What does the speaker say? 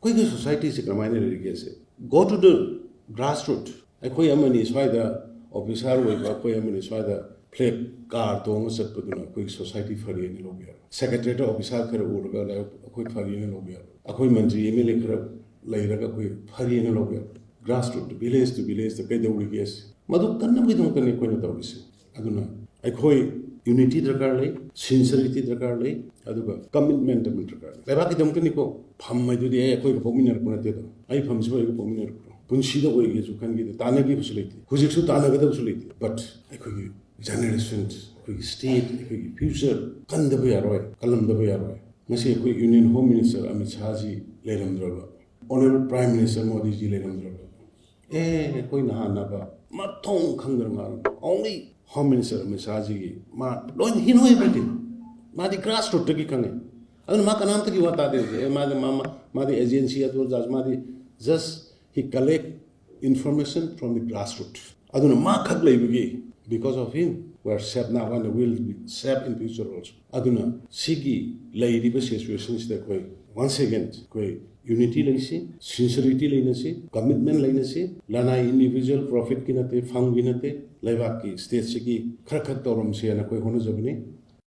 कोई के सोसाइटी से क्रमाइने लगे से go to the grassroots eikhoi amani swaida officer we ba koi amani swaida flag car tong sat paduna koi society phari ni lobya secretary officer khar urga la koi phari ni lobya akoi mantri mla khar lairaga koi phari ni lobya grassroots village to village the kai dawri yes madu kanna bi dong kan koi na tawisi aduna eikhoi unity darkar lei sincerity darkar lei aduga commitment darkar lei leba ki dong ni ko pham mai du de eikhoi ko pominar ko na te do ai pham sibo ko pominar ko punshida ko ye ju kan gi tana gi facility hujik su tana ga da facility but eikhoi generations eikhoi state eikhoi future kan da ba yaroi kalam da ba yaroi ngasi eikhoi union home minister Amit Shah ji leiramdraba honorable prime minister Modi ji leiramdraba eikhoi nahanna ba mathong khangdra only home minister Amit Shah ji ma loin hinoi everything ma di grassroots ki kange adun ma kanam ta ki wata de ma di agency at judge ma di just he collect information from the grassroots aduna ma khak leibigi because of him we are set now and will be set in future also aduna sigi leiriba situations that koi once again koi unity laisi sincerity lainasi commitment lainasi lana individual profit kinate fang binate laibak ki state sigi khar khak torom se na koi hono jabni